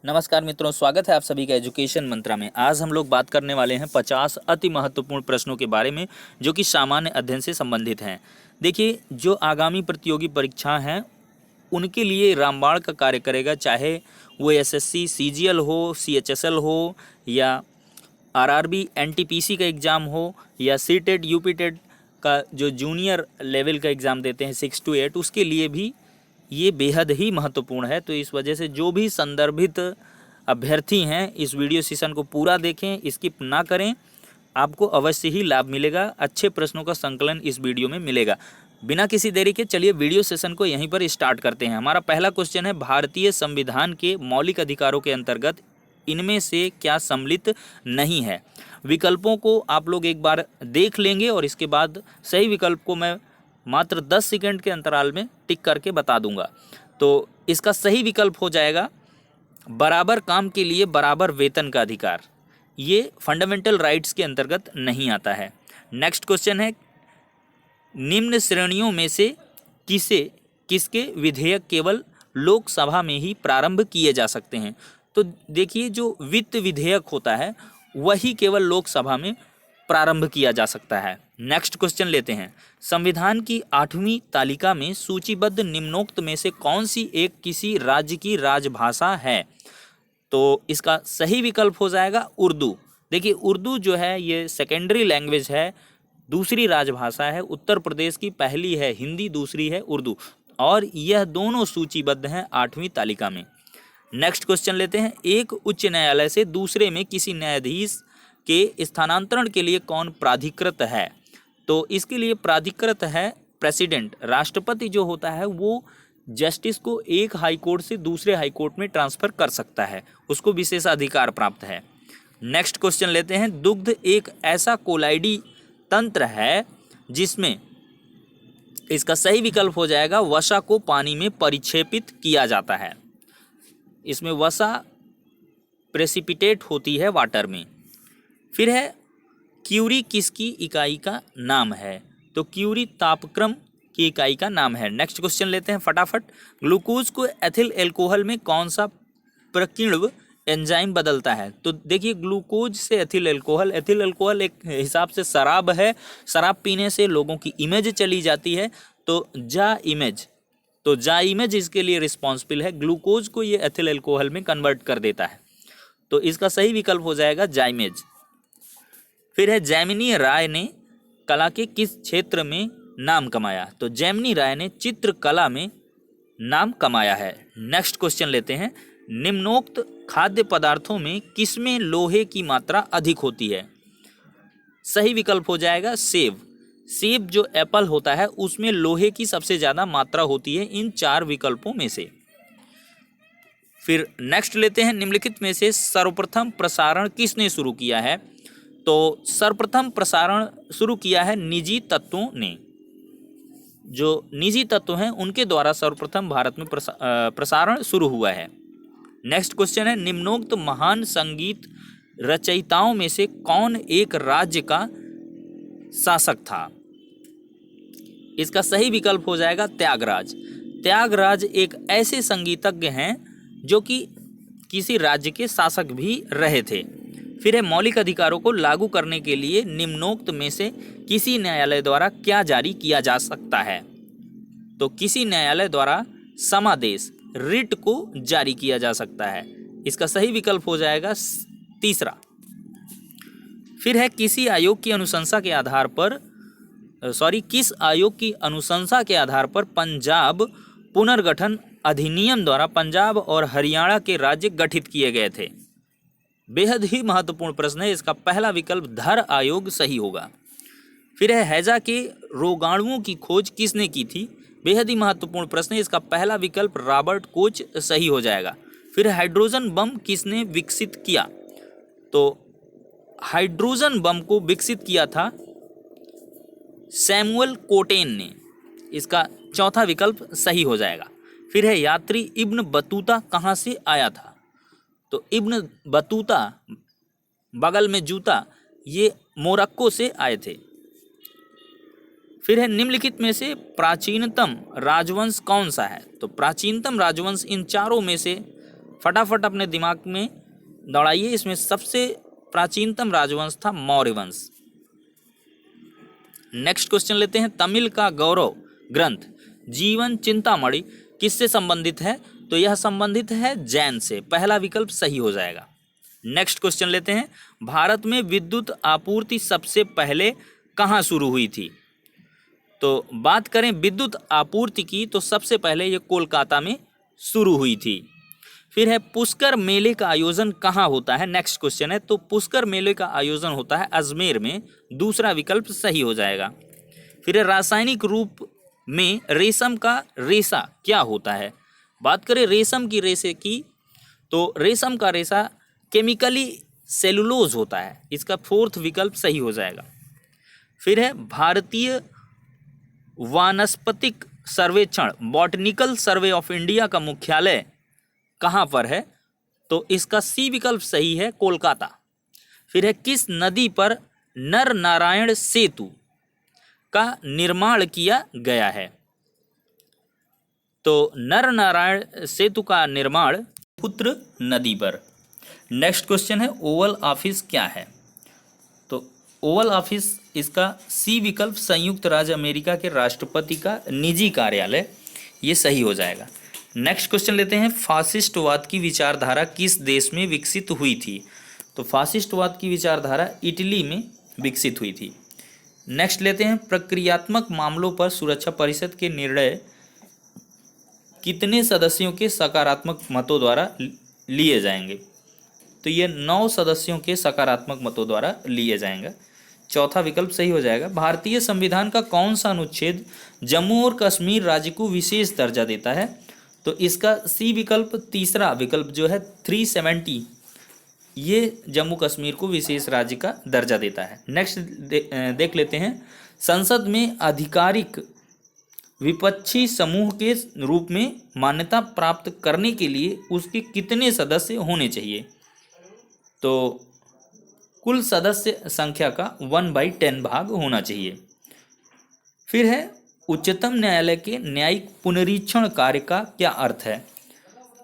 नमस्कार मित्रों, स्वागत है आप सभी का एजुकेशन मंत्रा में। आज हम लोग बात करने वाले हैं 50 अति महत्वपूर्ण प्रश्नों के बारे में जो कि सामान्य अध्ययन से संबंधित हैं। देखिए, जो आगामी प्रतियोगी परीक्षा हैं उनके लिए रामबाण का कार्य करेगा, चाहे वो एसएससी सीजीएल हो, सीएचएसएल हो, या आरआरबी एनटीपीसी का एग्ज़ाम हो, या सीटेट यूपीटेट का जो जूनियर लेवल का एग्ज़ाम देते हैं 6 to 8, उसके लिए भी ये बेहद ही महत्वपूर्ण है। तो इस वजह से जो भी संदर्भित अभ्यर्थी हैं इस वीडियो सेशन को पूरा देखें, स्किप ना करें, आपको अवश्य ही लाभ मिलेगा। अच्छे प्रश्नों का संकलन इस वीडियो में मिलेगा। बिना किसी देरी के चलिए वीडियो सेशन को यहीं पर स्टार्ट करते हैं। हमारा पहला क्वेश्चन है, भारतीय संविधान के मौलिक अधिकारों के अंतर्गत इनमें से क्या सम्मिलित नहीं है। विकल्पों को आप लोग एक बार देख लेंगे और इसके बाद सही विकल्प को मैं मात्र 10 सेकंड के अंतराल में टिक करके बता दूंगा। तो इसका सही विकल्प हो जाएगा बराबर काम के लिए बराबर वेतन का अधिकार। ये फंडामेंटल राइट्स के अंतर्गत नहीं आता है। नेक्स्ट क्वेश्चन है, निम्न श्रेणियों में से किसके विधेयक केवल लोकसभा में ही प्रारंभ किए जा सकते हैं। तो देखिए, जो वित्त विधेयक होता है वही केवल लोकसभा में प्रारंभ किया जा सकता है। नेक्स्ट क्वेश्चन लेते हैं, संविधान की 8वीं तालिका में सूचीबद्ध निम्नोक्त में से कौन सी एक किसी राज्य की राजभाषा है। तो इसका सही विकल्प हो जाएगा उर्दू। देखिए, उर्दू जो है ये सेकेंडरी लैंग्वेज है, दूसरी राजभाषा है। उत्तर प्रदेश की पहली है हिंदी, दूसरी है उर्दू, और यह दोनों सूचीबद्ध हैं 8वीं तालिका में। नेक्स्ट क्वेश्चन लेते हैं, एक उच्च न्यायालय से दूसरे में किसी न्यायाधीश के स्थानांतरण के लिए कौन प्राधिकृत है। तो इसके लिए प्राधिकृत है प्रेसिडेंट। राष्ट्रपति जो होता है वो जस्टिस को एक हाई कोर्ट से दूसरे हाई कोर्ट में ट्रांसफ़र कर सकता है, उसको विशेषाधिकार प्राप्त है। नेक्स्ट क्वेश्चन लेते हैं, दुग्ध एक ऐसा कोलाइडी तंत्र है जिसमें इसका सही विकल्प हो जाएगा वसा को पानी में परिक्षेपित किया जाता है। इसमें वसा प्रेसिपिटेट होती है वाटर में। फिर है, क्यूरी किसकी इकाई का नाम है। तो क्यूरी तापक्रम की इकाई का नाम है। नेक्स्ट क्वेश्चन लेते हैं फटाफट, ग्लूकोज को एथिल एल्कोहल में कौन सा प्रकीर्णव एंजाइम बदलता है। तो देखिए, ग्लूकोज से एथिल एल्कोहल एक हिसाब से शराब है। शराब पीने से लोगों की इमेज चली जाती है, तो जाइमेज इसके लिए रिस्पॉन्सिबल है। ग्लूकोज को ये एथिल एल्कोहल में कन्वर्ट कर देता है, तो इसका सही विकल्प हो जाएगा जाइमेज। फिर है, जैमिनी राय ने कला के किस क्षेत्र में नाम कमाया। तो जैमिनी राय ने चित्रकला में नाम कमाया है। नेक्स्ट क्वेश्चन लेते हैं, निम्नोक्त खाद्य पदार्थों में किसमें लोहे की मात्रा अधिक होती है। सही विकल्प हो जाएगा सेब। सेब जो एप्पल होता है उसमें लोहे की सबसे ज़्यादा मात्रा होती है इन 4 विकल्पों में से। फिर नेक्स्ट लेते हैं, निम्नलिखित में से सर्वप्रथम प्रसारण किसने शुरू किया है। तो सर्वप्रथम प्रसारण शुरू किया है निजी तत्वों ने। जो निजी तत्व हैं उनके द्वारा सर्वप्रथम भारत में प्रसारण शुरू हुआ है। नेक्स्ट क्वेश्चन है, निम्नोक्त महान संगीत रचयिताओं में से कौन एक राज्य का शासक था। इसका सही विकल्प हो जाएगा त्यागराज। त्यागराज एक ऐसे संगीतज्ञ हैं जो कि किसी राज्य के शासक भी रहे थे। फिर है, मौलिक अधिकारों को लागू करने के लिए निम्नोक्त में से किसी न्यायालय द्वारा क्या जारी किया जा सकता है। तो किसी न्यायालय द्वारा समादेश रिट को जारी किया जा सकता है। इसका सही विकल्प हो जाएगा तीसरा। फिर है, किस आयोग की अनुशंसा के आधार पर पंजाब पुनर्गठन अधिनियम द्वारा पंजाब और हरियाणा के राज्य गठित किए गए थे। बेहद ही महत्वपूर्ण प्रश्न है, इसका पहला विकल्प धर आयोग सही होगा। फिर है, हैजा के रोगाणुओं की खोज किसने की थी। बेहद ही महत्वपूर्ण प्रश्न है, इसका पहला विकल्प रॉबर्ट कोच सही हो जाएगा। फिर हाइड्रोजन बम किसने विकसित किया। तो हाइड्रोजन बम को विकसित किया था सैमुअल कोटेन ने। इसका चौथा विकल्प सही हो जाएगा। फिर है, यात्री इब्न बतूता कहाँ से आया था। तो इब्न बतूता, बगल में जूता, ये मोरक्को से आए थे। फिर है निम्नलिखित में से प्राचीनतम राजवंश कौन सा है। तो प्राचीनतम राजवंश इन चारों में से फटाफट अपने दिमाग में दौड़ाइए। इसमें सबसे प्राचीनतम राजवंश था मौर्य वंश। नेक्स्ट क्वेश्चन लेते हैं, तमिल का गौरव ग्रंथ जीवन चिंतामणि किससे संबंधित है? तो यह संबंधित है जैन से। पहला विकल्प सही हो जाएगा। नेक्स्ट क्वेश्चन लेते हैं, भारत में विद्युत आपूर्ति सबसे पहले कहाँ शुरू हुई थी? तो बात करें विद्युत आपूर्ति की तो सबसे पहले ये कोलकाता में शुरू हुई थी। फिर है पुष्कर मेले का आयोजन कहाँ होता है? नेक्स्ट क्वेश्चन है, तो पुष्कर मेले का आयोजन होता है अजमेर में। दूसरा विकल्प सही हो जाएगा। फिर है रासायनिक रूप में रेशम का रेशा क्या होता है? बात करें रेशम की रेशे की तो रेशम का रेशा केमिकली सेलुलोज होता है। इसका फोर्थ विकल्प सही हो जाएगा। फिर है भारतीय वानस्पतिक सर्वेक्षण बॉटनिकल सर्वे ऑफ इंडिया का मुख्यालय कहाँ पर है? तो इसका सी विकल्प सही है, कोलकाता। फिर है किस नदी पर नर नारायण सेतु का निर्माण किया गया है? तो नर नारायण सेतु का निर्माण पुत्र नदी पर। नेक्स्ट क्वेश्चन है, ओवल ऑफिस क्या है? तो ओवल ऑफिस, इसका सी विकल्प संयुक्त राज्य अमेरिका के राष्ट्रपति का निजी कार्यालय, ये सही हो जाएगा। नेक्स्ट क्वेश्चन लेते हैं, फासिस्टवाद की विचारधारा किस देश में विकसित हुई थी? तो फासिस्टवाद की विचारधारा इटली में विकसित हुई थी। नेक्स्ट लेते हैं, प्रक्रियात्मक मामलों पर सुरक्षा परिषद के निर्णय कितने सदस्यों के सकारात्मक मतों द्वारा लिए जाएंगे? तो ये 9 सदस्यों के सकारात्मक मतों द्वारा लिए जाएंगे। चौथा विकल्प सही हो जाएगा। भारतीय संविधान का कौन सा अनुच्छेद जम्मू और कश्मीर राज्य को विशेष दर्जा देता है? तो इसका सी विकल्प, तीसरा विकल्प जो है 370, ये जम्मू कश्मीर को विशेष राज्य का दर्जा देता है। नेक्स्ट देख लेते हैं, संसद में आधिकारिक विपक्षी समूह के रूप में मान्यता प्राप्त करने के लिए उसके कितने सदस्य होने चाहिए? तो कुल सदस्य संख्या का 1/10 भाग होना चाहिए। फिर है उच्चतम न्यायालय के न्यायिक पुनरीक्षण कार्य का क्या अर्थ है?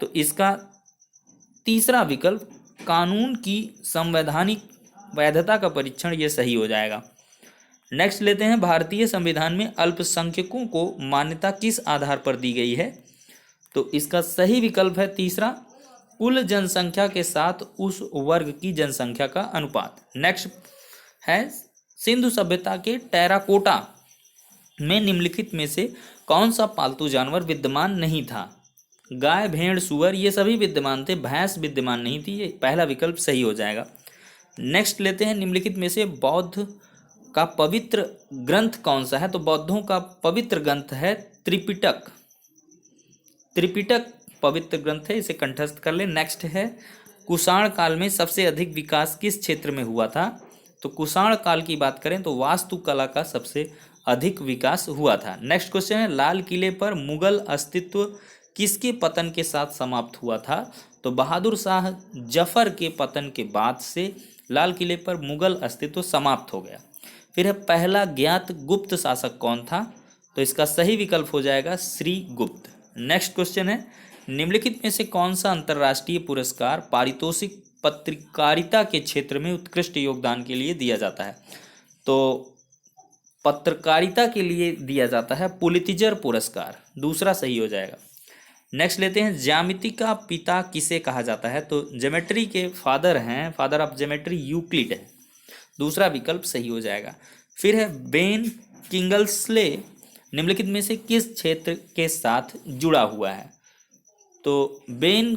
तो इसका तीसरा विकल्प कानून की संवैधानिक वैधता का परीक्षण, ये सही हो जाएगा। नेक्स्ट लेते हैं, भारतीय संविधान में अल्पसंख्यकों को मान्यता किस आधार पर दी गई है? तो इसका सही विकल्प है तीसरा, कुल जनसंख्या के साथ उस वर्ग की जनसंख्या का अनुपात। नेक्स्ट है, सिंधु सभ्यता के टेराकोटा में निम्नलिखित में से कौन सा पालतू जानवर विद्यमान नहीं था? गाय, भेड़, सूअर ये सभी विद्यमान थे, भैंस विद्यमान नहीं थी। ये पहला विकल्प सही हो जाएगा। नेक्स्ट लेते हैं, निम्नलिखित में से बौद्ध का पवित्र ग्रंथ कौन सा है? तो बौद्धों का पवित्र ग्रंथ है त्रिपिटक। त्रिपिटक पवित्र ग्रंथ है, इसे कंठस्थ कर ले। नेक्स्ट है, कुषाण काल में सबसे अधिक विकास किस क्षेत्र में हुआ था? तो कुषाण काल की बात करें तो वास्तुकला का सबसे अधिक विकास हुआ था। नेक्स्ट क्वेश्चन है, लाल किले पर मुगल अस्तित्व किसके पतन के साथ समाप्त हुआ था? तो बहादुर शाह जफर के पतन के बाद से लाल किले पर मुगल अस्तित्व समाप्त हो गया। फिर है, पहला ज्ञात गुप्त शासक कौन था? तो इसका सही विकल्प हो जाएगा श्री गुप्त। नेक्स्ट क्वेश्चन है, निम्नलिखित में से कौन सा अंतर्राष्ट्रीय पुरस्कार पारितोषिक पत्रकारिता के क्षेत्र में उत्कृष्ट योगदान के लिए दिया जाता है? तो पत्रकारिता के लिए दिया जाता है पुलित्जर पुरस्कार, दूसरा सही हो जाएगा। नेक्स्ट लेते हैं, ज्यामिति का पिता किसे कहा जाता है? तो ज्योमेट्री के फादर हैं, फादर ऑफ ज्योमेट्री यूक्लिड है, दूसरा विकल्प सही हो जाएगा। फिर है, बेन किंगस्ले निम्नलिखित में से किस क्षेत्र के साथ जुड़ा हुआ है? तो बेन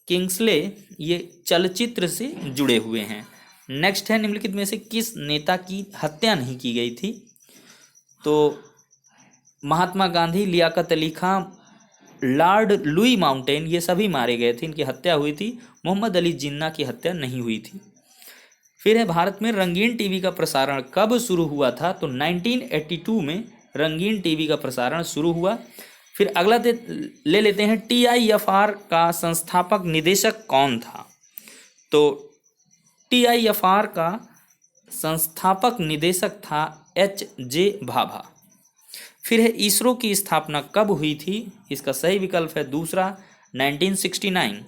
किंग्सले ये चलचित्र से जुड़े हुए हैं। नेक्स्ट है, निम्नलिखित में से किस नेता की हत्या नहीं की गई थी? तो महात्मा गांधी, लियाकत अली खां, लॉर्ड लुई माउंटेन, ये सभी मारे गए थे, इनकी हत्या हुई थी। मोहम्मद अली जिन्ना की हत्या नहीं हुई थी। फिर है, भारत में रंगीन टीवी का प्रसारण कब शुरू हुआ था? तो 1982 में रंगीन टीवी का प्रसारण शुरू हुआ। फिर अगला ले लेते हैं, TIFR का संस्थापक निदेशक कौन था? तो TIFR का संस्थापक निदेशक था HJ भाभा। फिर है, इसरो की स्थापना कब हुई थी? इसका सही विकल्प है दूसरा, 1969।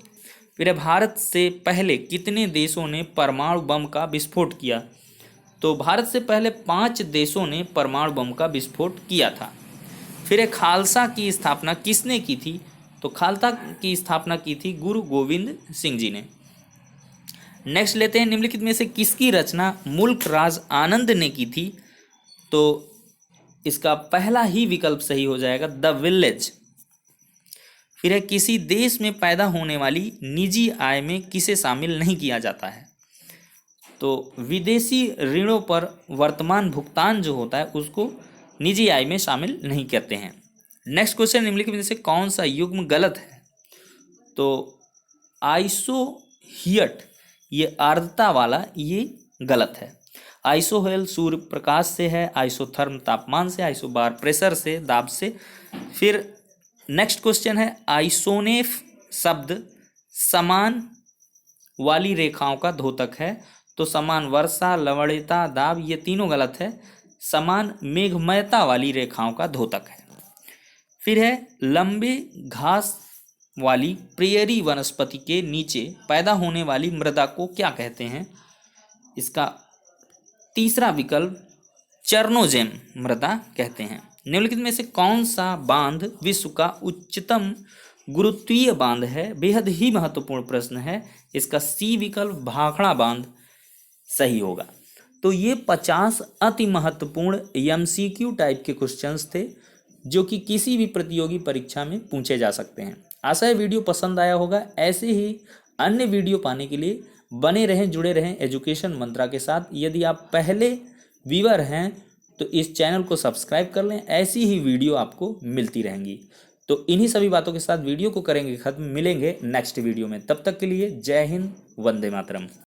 फिर है भारत से पहले कितने देशों ने परमाणु बम का विस्फोट किया? तो भारत से पहले 5 देशों ने परमाणु बम का विस्फोट किया था। फिर है खालसा की स्थापना किसने की थी? तो खालसा की स्थापना की थी गुरु गोविंद सिंह जी ने। नेक्स्ट लेते हैं, निम्नलिखित में से किसकी रचना मुल्क राज आनंद ने की थी? तो इसका पहला ही विकल्प सही हो जाएगा, द विलेज। फिर है किसी देश में पैदा होने वाली निजी आय में किसे शामिल नहीं किया जाता है? तो विदेशी ऋणों पर वर्तमान भुगतान जो होता है उसको निजी आय में शामिल नहीं करते हैं। नेक्स्ट क्वेश्चन, निम्नलिखित में से कौन सा युग्म गलत है? तो आइसोहियट, ये आर्द्रता वाला, ये गलत है। आइसोहेल सूर्य प्रकाश से है, आइसोथर्म तापमान से, आइसोबार प्रेशर से, दाब से। फिर नेक्स्ट क्वेश्चन है, आइसोनेफ शब्द समान वाली रेखाओं का द्योतक है। तो समान वर्षा, लवणता, दाब, ये तीनों गलत है। समान मेघमयता वाली रेखाओं का द्योतक है। फिर है लंबे घास वाली प्रेयरी वनस्पति के नीचे पैदा होने वाली मृदा को क्या कहते हैं? इसका तीसरा विकल्प चरनोजेम मृदा कहते हैं। निम्नलिखित में से कौन सा बांध विश्व का उच्चतम गुरुत्वीय बांध है? बेहद ही महत्वपूर्ण प्रश्न है। इसका सी विकल्प भाखड़ा बांध सही होगा। तो ये 50 अति महत्वपूर्ण एमसीक्यू टाइप के क्वेश्चंस थे जो कि किसी भी प्रतियोगी परीक्षा में पूछे जा सकते हैं। आशा है वीडियो पसंद आया होगा। ऐसे ही अन्य वीडियो पाने के लिए बने रहें, जुड़े रहें एजुकेशन मंत्रा के साथ। यदि आप पहले व्यूअर हैं तो इस चैनल को सब्सक्राइब कर लें, ऐसी ही वीडियो आपको मिलती रहेंगी। तो इन्हीं सभी बातों के साथ वीडियो को करेंगे खत्म। मिलेंगे नेक्स्ट वीडियो में, तब तक के लिए जय हिंद, वंदे मातरम।